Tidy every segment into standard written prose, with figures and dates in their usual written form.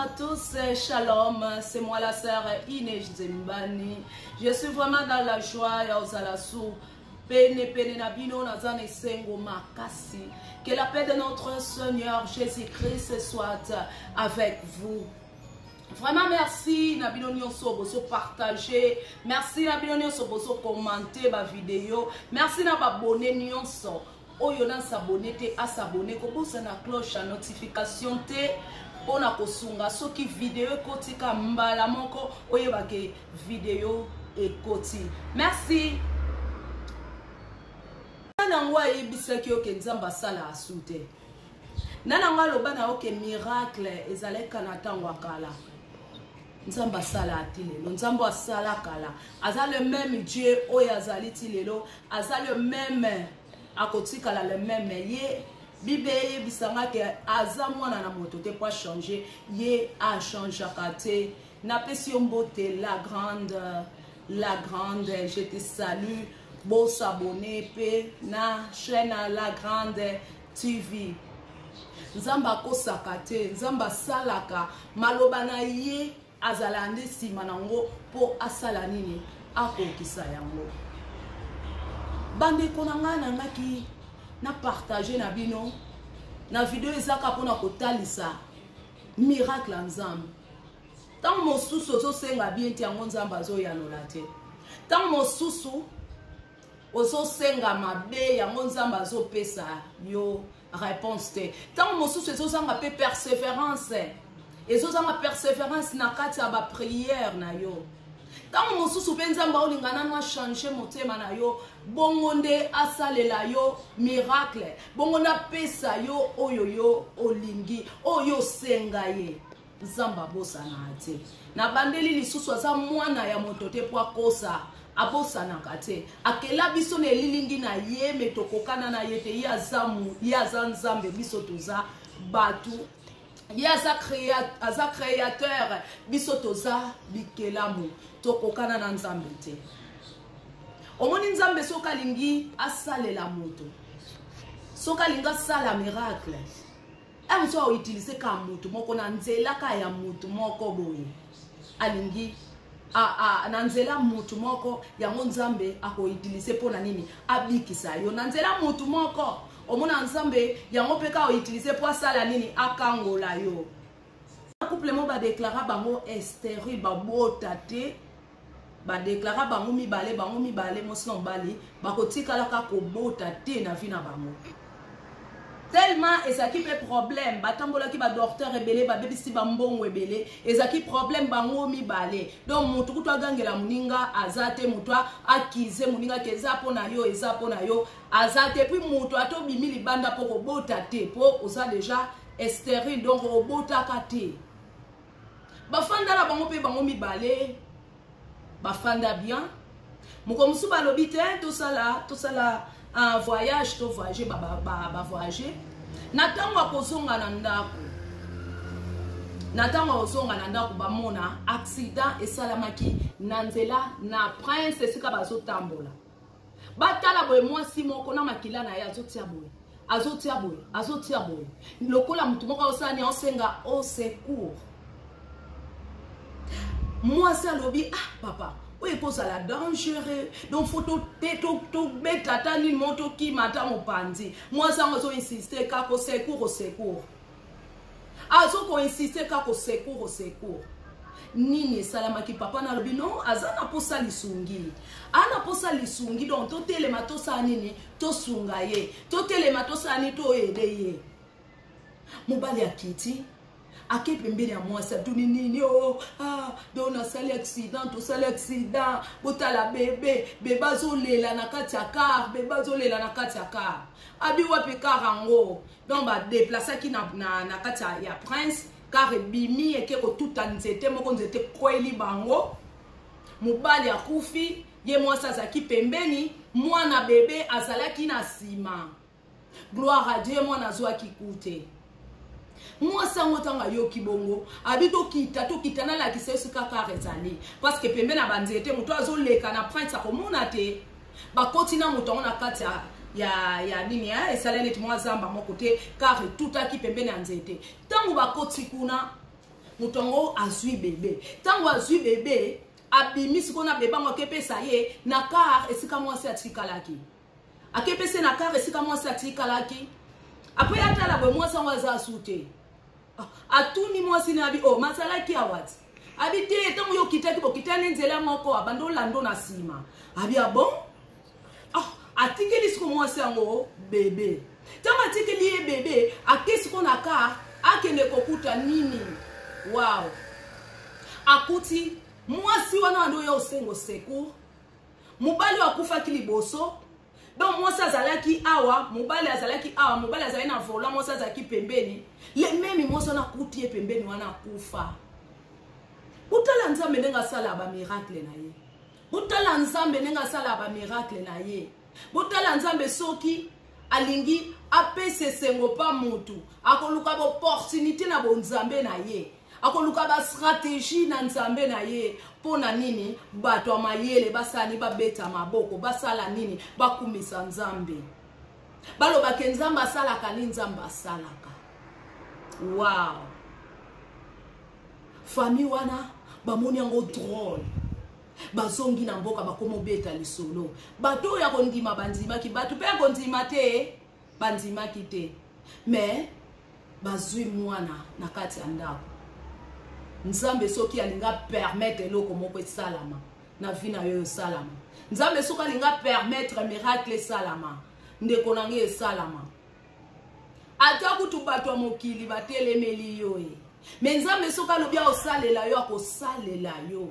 à tous, shalom, c'est moi la sœur Inès Zembani. Je suis vraiment dans la joie et aux alassous. Que la paix de notre Seigneur Jésus-Christ soit avec vous. Vraiment merci Nabino Nyonso boso partager, merci Nabino Nyonso boso commenter ma vidéo, merci na abonner Nyonso. Oyo na s'abonner te à s'abonner ko bosa na cloche à notification te pona kosunga soki vidéo kotika mbala moko oyo bake vidéo ekoti. Merci. Nanangwa yebisaki oke nzamba sala asute. Nanangwa loba na oke miracle ezaleka na tango akala. Nzamba sala atilelo, nzamba sala kala. Aza le même Dieu oyo azali tilelo, aza le même akotika la le même ye bibe ye bisanga ke aza mwana na moto te pas changer ye a changer kate na pesi mbote la grande je te salue beau s'abonner pe na chaîne la grande TV nzamba ko sakate nzamba salaka maloba na ye azalande sima nango po asala nini akokisa yango. Bande konanga nangaki na partager na bino na vidéo ezaka pona kotalisa miracle nzambe. Tant mosusu ozo senga bien ti yango nzambe azo yanola te. Tant mosusu ozo senga mabe yango nzambe azo pesa yo réponse te. Tant mosusu ezo sanga pe persévérance. Ezo sanga persévérance na kati ya ba prière na yo. Tant mosusu penzamba olingana na changer motema na yo bongonde asalela yo miracle bongonda pesa yo oyo yo olingi oyo senga ye nzamba bosa na ate na bandeli lisusu aza mwana ya moto te po akosa abosa na kate akela biso ne lilingi na ye metokokana na ye te ya za nzambe biso toza batu ye aza créateur biso toza bikelamu tokokana na nzambe te. Omoni nzambe soka lingi asalela moto soka linga sala miracle amso a utiliser ka moto moko na nzela ka ya moto moko boye alingi na nzela moto moko yango nzambe ako utiliser pona nini abikisa yo na nzela moto moko omona nzambe yango peka o utiliser po sala nini akangola yo. Couple mo ba déclarer bango estérile ba botate ba déclarer bango mibale mosno mbali ba kotikala ka ko botate na vie na bango. Tellement ezaki pe problème batambola ki ba docteur ebele ba bebisi ba mbongo ebele ezaki problème bango mibale donc mutu kutu agangela muninga azate mutu akize muninga keza pona yo eza pona yo azate puis mutu ato bimili banda poko botate po oza déjà stérile donc obotaka te bafanda la bango pe bango mibale bafanda bien moko musu balobi te tout ça un voyage to voyager ba voyager natango akozonga na ndako bamona accident esalamaki na nzela na prince esika bazotambola batala boye mwasi moko na makila na ye azotia boye lokola mutu moko osani osenga au secours mwasi alobi papa oui pour ça la dangereux donc faut to beta ni moto ki mata mopanzi moi ça on insister ka ko secours azo ko insister ka ko secours nini salama ki papa na lobi non azana posa lisungi ana posa lisungi donc to telema to sa nini to sunga ye to telema to sa ni to ede ye mobali akiti ake pembeni ya mwasi atuni nini dona sali accident to sali accident botala bebe bazolela na kati ya car abi wapi karango donc ba déplacer ki na kati ya prince car bimi eke ko tuta nzete moko nzete kweli bango mobali akufi ye mwasi azaki pembeni mwana bebe azalaki na sima gloire à Dieu mwana azwaki kute. Moi sango tanga yo kibongo abito kita na la kisesu kaka rezali parce que pembe na banzete muto azoleka na prince akomona te ba kotina muto na kati ya nini esalene timo azamba moko te car tout aki pembe na nzete tango ba koti kuna mutongo azui bébé tango azui bébé abimi sikona bébé ngo kepesa ye na car esika mwasi atikalaki akepese na car esika mwasi atikalaki après atala bwe mwasi ngo za sute atuni mwasi na bi o masalaki awati abi te tango yo kitaki bokitane nzela moko abando lando na sima abi bon atikeli siko mwasi ngo bébé tango atikeli ye bébé akesi kona car akende kokuta nini wow akuti mwasi wana ndo yo sengo seku mubali wakufa kiliboso donc mwasi azalaki awa mubali azalaki awa mubali azalaki na vola mwasi azalaki pembeni le meme mwasi wana kuti ye pembeni wana kufa utala nzambe ndenga sala ba miracle na ye utala nzambe ndenga sala ba miracle na ye utala nzambe soki alingi apese sengo pa mutu akoluka bo opportunité na bo nzambe na ye akoluka ba stratégie na nzambe na ye pona nini bato amayele basani babeta maboko basala nini bakumisa nzambe baloba ke nzambe asalaka ni nzambe asalaka wow famille wana bamoni yango drôle bazongi na mboka bakomo beta lisolo bato ya kondima bandimaki bato pe kondima te bandimaki te mais bazui mwana na kati ya ndako nzambe soki alinga permettre eloko moko esalama na vie na yo esalama nzambe soki alinga permettre miracle esalama ndeko nange esalama ata kutu bato ya mokili batelemeli yo mais nzambe soki alobi akosalela yo akosalela yo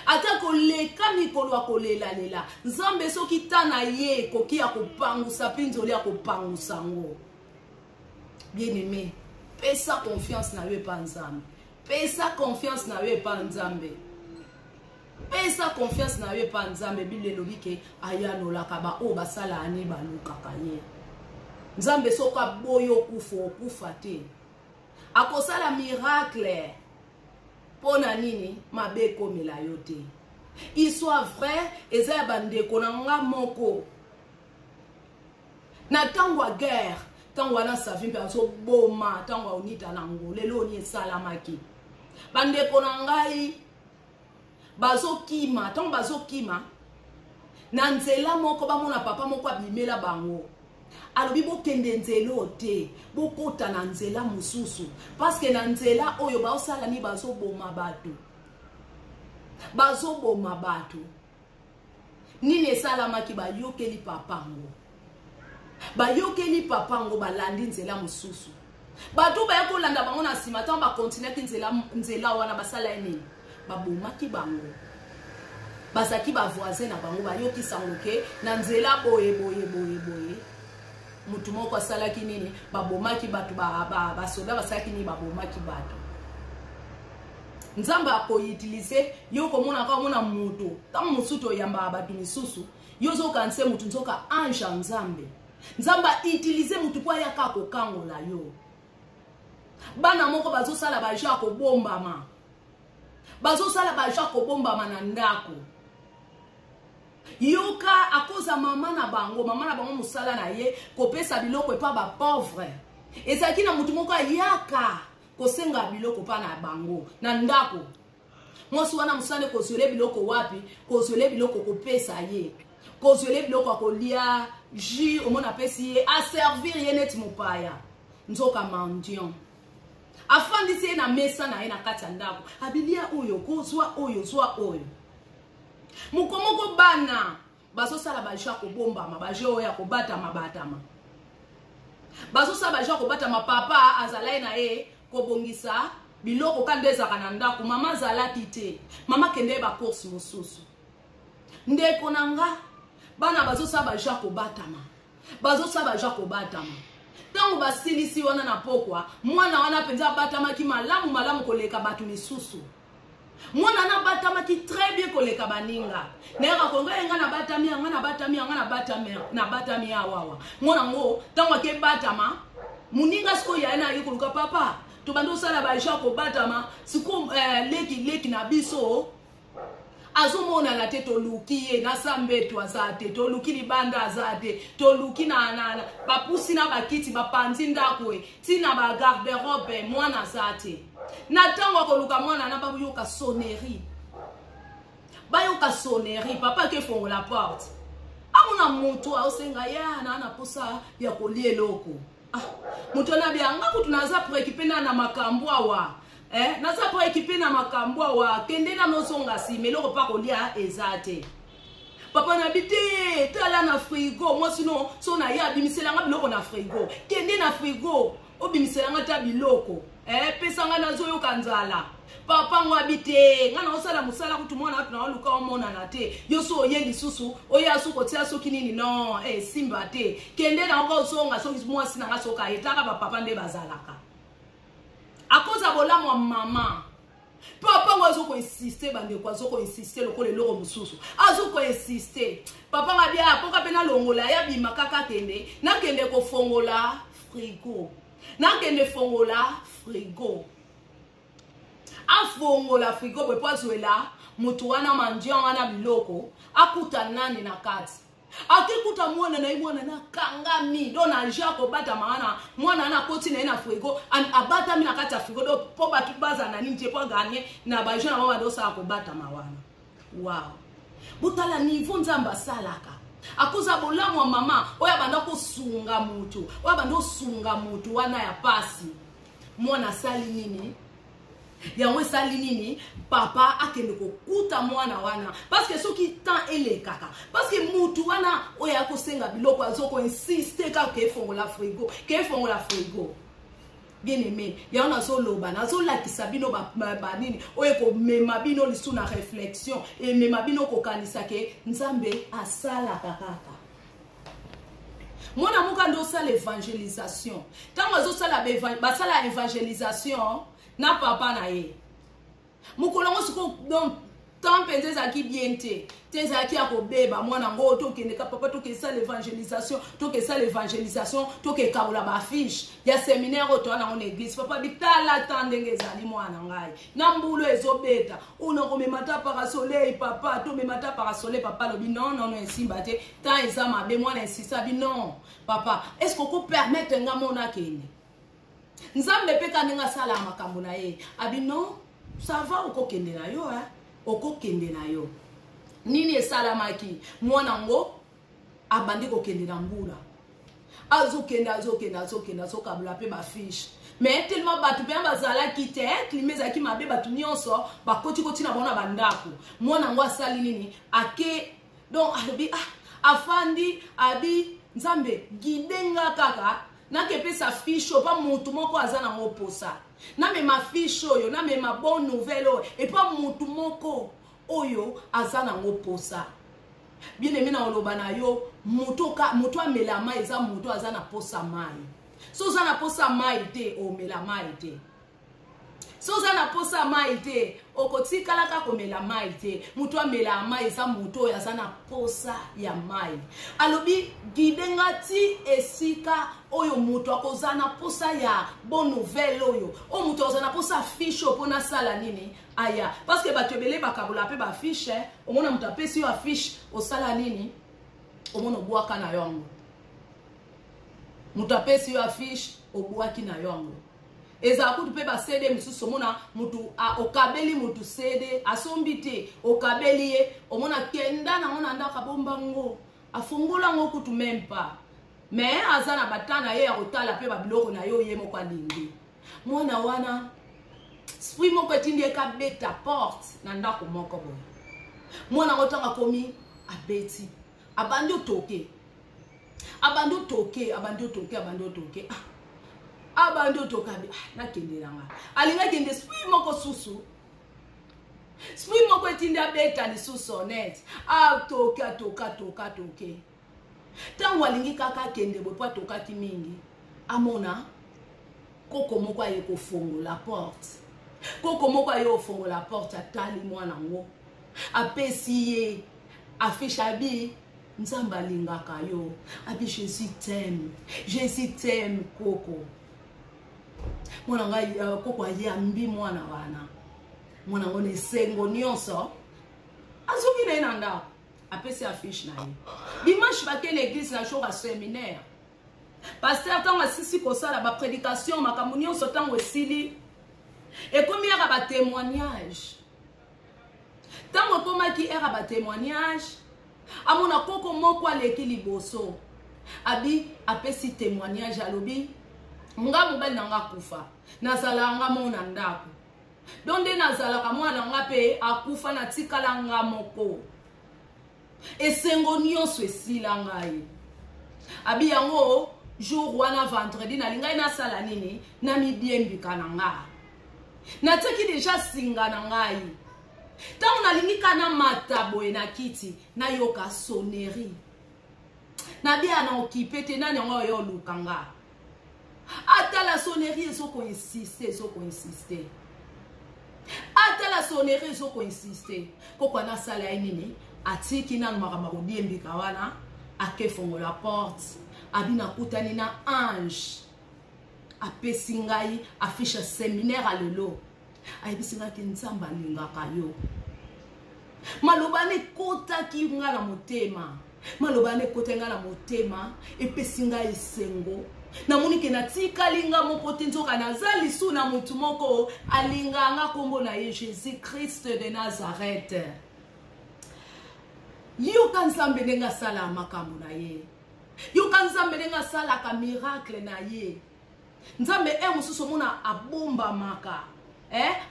ata koleka mikolo akolela lela nzambe soki tana ye koki ya kopangusa pinzoli ya kopangusa ngo bien aimé pesa confiance na yo pa nzambe pesa confiance na yo pa nzambe pesa confiance na yo pa nzambe bilelo bike ayanolaka ba o basala ani balukaka ye nzambe soka boyo kufa te akosala miracle pona nini mabe komela yo te il soit vrai eza ya bandeko na nga moko na tango ya guerre tango wana savi mpe azoboma tango aunita nango lelo oni esalamaki bandeko na ngai bazokima tango bazokima na nzela moko bamona papa moko abimela bango alobi bokende nzela te bokota na nzela mosusu parce que na nzela oyo baosala ni bazoboma bato nini esalamaki bayokeli papango balandi nzela mosusu bato baya kolanda bango na nsima ntango bakontinaki nzela wana basala nini babomaki bango bazaki bavoisin na bango bayokisango ke na nzela boye mutu moko asalaki nini babomaki bato basoda basalaki nini babomaki bato nzambe akoutilize yo komona ka mona mutu tango mosusu oyamba bato misusu yo zokanise mutu nzoka ange nzambe utilize mutu po ayaka kokangola yo bana moko bazosala baja kobombama na ndako yoka akoza mama na bango musala na ye kopesa biloko epa ba pauvre ezaki na mutu moko ayaka kosenga biloko pa na bango na ndako mwasi wana musane kozole biloko wapi kozole biloko kopesa ye kozole biloko akolia jus omona pesi ye a servir ye neti mopaya nzoka mendiant afandisi ye na mesa na ye na kati ya ndako abilia oyo kozwa oyo mukomoko bana bazosala baja kobombama baje oyo ya kobatama bazosala baja kobatama papa azalai na ye kobongisa biloko kande ezaka na ndako mama azalaki te mama kende bacourse mosusu ndeko na nga bana bazosala baja kobatama tango basilisi wana na pokwa mwana wana penza abatamaki malamu koleka bato misusu mwana na batamaki très bien koleka baninga nera kongo enga na batami awawa mwana ngo tango ke batama muninga siko ya na yikuluka papa to bando sala ba ja ko batama siko leki na biso azomona na te toluki ye na sambeto azate toluki libanda azate toluki na bapusi na bakiti bapanzi ndako tina ba garde-robe mwana azate na tango koluka mwana na bayoka sonnerie papa ke fongo la porte amuna mutu aosenga ya na posa ya kolie loko mutu na bianga kutu naza preoccupé na makambo awa naza preoccupé na makambo awa kende na nosonga si meloko pa kolia ezate papa na bité tala na frigo moi sinon so na ya bimiselanga biloko na frigo kende na frigo obimiselanga ta biloko pesanga nazo yoka nzala papa ngo habite ngana osala musala kutu mwana atu na luka omona na te yoso oyendi susu oya suko tia soki nini no simba te kende na ngo songa soki mwasi na ngasoka etaka ba papa nde bazalaka akoza bolamu wa mama papa ngo azoko insister bande kwa azoko insister lokole loko mususu azoko insister papa ngabia apoka pena longola ya bima kaka kende na kende ko fongola frigo afongola frigo bwe poazuela mutu wana manjia wana biloko akuta nani na kati akikuta mwana na mwana na kangami do na jako bata maana mwana na koti na frigo abata mi na kati ya frigo do po batu baza na nini po ganye na ba jona mama do sa ko bata mawana wow butala niveau nzamba salaka akuza bolamu wa mama oya banda ko sunga mutu oya banda sunga mutu wana ya pasi mwana sali nini yango sali nini papa akende kokuta mwana wana parce que soki temps ele kaka parce que mutu wana oya ko senga biloko azoko insiste ka ke fongola frigo bien aimé ya on azo loba nazo lakisa bino ba nini oye ko mema bino lisu na réflexion et mema bino ko kanisa ke nzambe asala kakaka mona muka ndo sala évangélisation tango azo sala ba sala évangélisation na papa na ye mukolongo siko donc tant penze za ki biente teza ki akobeba mwana ngo to kende ka papa to ke sala évangélisation to ke kabola ba fiche ya séminaire to na on église papa bitala tandenge zali mwana ngai na mbulo ezobeta una ko memata para soleil papa to memata para soleil papa lobi non esimba te ta ezama be mwana insista bi non papa est-ce qu'on peut permettre nga mona kende nzambe peka ninga sala makambo na ye abi non ça va okokende na yo okokende na yo nini esalamaki mwana ngo abandi kokende na mbula azokende azokabula pe ba fiche mais tellement batu pe bazala kite klimeza ki mabe batu nyonso bakoti na bona bandako mwana ngo asali nini ake donc abi afandi abi nzambe gidenga kaka na kepesa fiche pa mutu moko azana ngoposa na me ma fiche oyo na me ma bonne nouvelle et pas mutu moko oyo azana ngoposa bien aimé na oloba na yo mutu amela mai eza mutu azana posa mai so zana posa mai te o mela mai te so zana posa mai te okotikala ka komela mai te mutu amela mai eza mutu oyo azana posa ya mai alobi gidengati esika oyo mutu akozana posa ya bonne nouvelle oyo o mutu azana posa fiche opona sala nini aya parce que bato ebele bakabola pe ba fiche omona mutu apesi yo affiche osala nini omona obwaka na yango mutu apesi yo affiche obwaki na yango eza kutu pe ba CD misusu omona mutu okabeli mutu CD asombi te okabeli ye omona kenda na ngona ndaka bombango afungola ngo kutu mempa mais azana batana ye ya kotala pe ba biloko na yo ye moko alingi mwana wana spui moko etindi eka beta porte na ndako moko boye mwana ngotanga komi abeti abandi otoke abando tokabi na kendelanga alinga kende spui moko susu spui moko etinda beta ni susu honnête toke tango alingi kaka kende bopo atokaki mingi amona koko moko aye kofongola porte atali mwana ngo apesi ye afisha abi nzamba alingaka yo abi Jésus t'aime koko mwana ngai koko aye ambi mwana wana mwana ngo nesengo nyonso azoki na ye na ndako apesi affiche na ye dimanche bake na église na jour ya séminaire pasteur ntango asisi kosala baprédication makambo nyonso ntango esili ekomi ere ya batémoignage ntango ekomaki ere ya batémoignage amona koko moko aleki liboso abi apesi témoignage alobi nga mobali na nga akufa nazala nga mo na ndako donc nde nazalaka mwana nga mpe akufa natikala nga moko esengo nyonso esila ngai abi yango jour wana vendredi nalingai nasala nini na midiembika na nga nateki deja singa na ngai ntango nalingi kana mata boye na kiti nayoka sonnerie nabia na okipe te nani yango oyo oluka nga ata la sonnerie ezoko insiste ata la sonnerie ezoko insiste kokwa nasala ye nini atiki nanu makambo kodiembika wana akefongola porte abi nakutani na ange apesi ngai affiche séminaire alelo ayebisi ngaki nzambe alingaka yo maloba nekotaki nga na motema maloba nekota nga na motema epesi ngai esengo namoni ke natikali nga moko te nzoka naza lisu na mutu moko alinganga kombo na ye Jésus Christ de Nazareth. Yoka nzambe ndenge asala makambo na ye, yoka nzambe ndenge asalaka miracle na ye. Nzambe mosusu mona abomba maka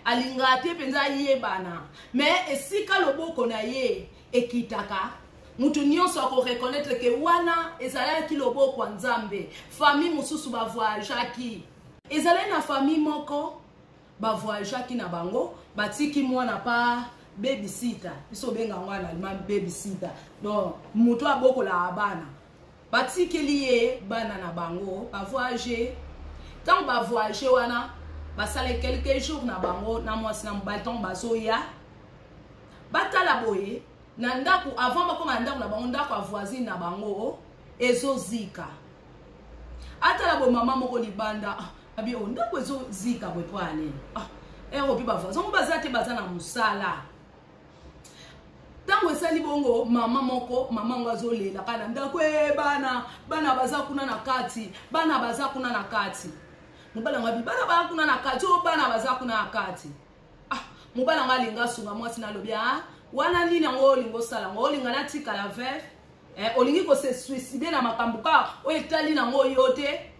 alinga te penza yebana mais esika loboko na ye ekitaka mutu nyonso ako reconnaître ke wana ezalaki loboko nzambe. Famille mosusu ba voyageaki, ezalaki na famille moko ba voyageaki na bango batiki mwana pa babysitter, biso benga ngwana alima babysitter, donc mutu aboko la bana batiki lié bana na bango ba voyager. Tant ba voyager wana basale quelques jours na bango na mwasi na mbalton bazoya batala boye na ndako avant bakoma ndako na bango ndako a voisine na bango ezozika atala bo mama moko libanda abi o ndako ezozika bwe pwane obi ba voisine ngo bazate bazana musala tango esali bongo mama moko mama ngo azolela kana ndako bana baza kuna na kati bana baza kuna na kati mubala ngabi bana ba kuna na kati o bana baza kuna na kati mubala ngalinga sunga mwasi na lobia wana nini ngo lingo sala ngo linga na tika la veuve olingi ko se suicider na makambuka o etali na ngo yote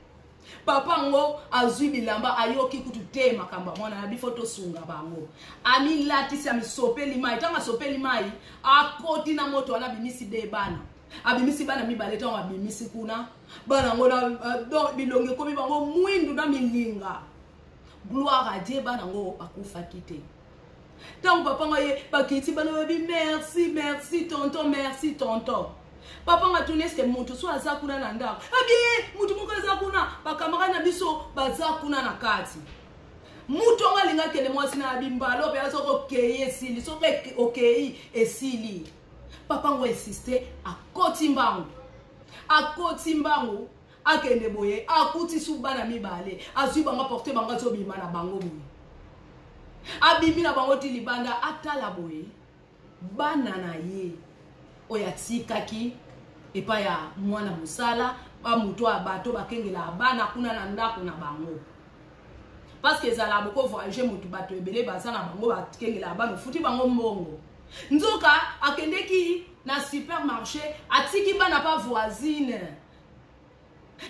papa ngo azwi bilamba ayoki kutute makamba mwana na bifoto sunga bango ami latisi ami sopeli mai tanga sopeli mai akoti na moto wana bimisi de bana abimisi bana mibale tonga abimisi kuna bana ngona donc bilonge komi bango mwindu na milinga gloire à Dieu bana ngo akufa kite. Tant papa ngaye bakiti bana bi merci tonton merci tonton. Papa nga tuneske mutu so azakuna na ndako abi mutu moko azakuna bakamara na biso bazakuna na kati mutu nga linga kele mwasi na bimbalo pe azoko keye esili so ke okei esili. Papa ngo insiste akoti mbangu akende boye akuti subana mibale azwi banga porter banga zo bima na bango boye abimi na bango ti libanda atala boye bana na ye oyatikaki epa ya mwana musala ba mutu abato bakengela bana kuna na ndako na bango parce que ezala boko voyager mutu bato ebele baza na bango bakengela bana futi bango mbongo. Nzoka akendeki na supermarché atiki bana pa voisine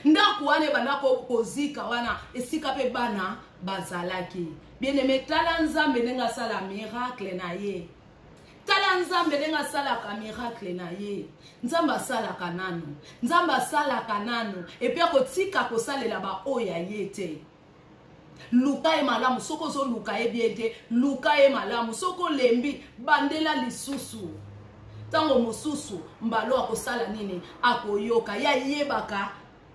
ndako wane bandako kozika wana esika pe bana bazalaki. Bien aimé, tala nzambe nenga sala miracle na ye, tala nzambe nenga sala ka miracle na ye. Nzamba sala kanano, nzamba sala kanano epia kotika kosalela ba oya yete. Luka e malamu soko zo luka e biete, luka e malamu soko lembi bandela lisusu. Tango mosusu mbalo akosala nini akoyoka ya yebaka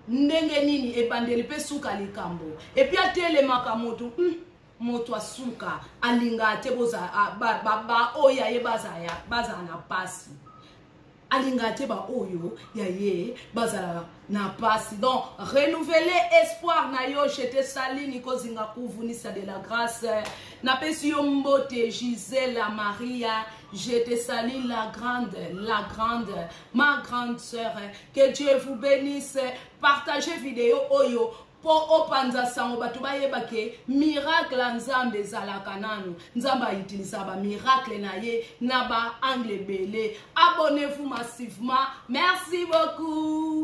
ndenge nini e bandeli pe suka likambo. Epia tele makamoto moto asuka alinga te boza ba oya ye baza na pasi. alingate ba oyo ya ye bazala na pasi. Donc renouveler espoir na yo, je te salue Nico Zinga Kuvunisa de la grâce. Na pesi yo mbote Gisèle Maria, je te salue la grande, ma grande sœur. Que Dieu vous bénisse. Partagez vidéo oyo pour opanza sango batu bayeba ke miracle nzambe ezalaka nanu. Nzamba utilisa ba miracle na ye na ba angle belé. Abonnez-vous massivement. Merci beaucoup.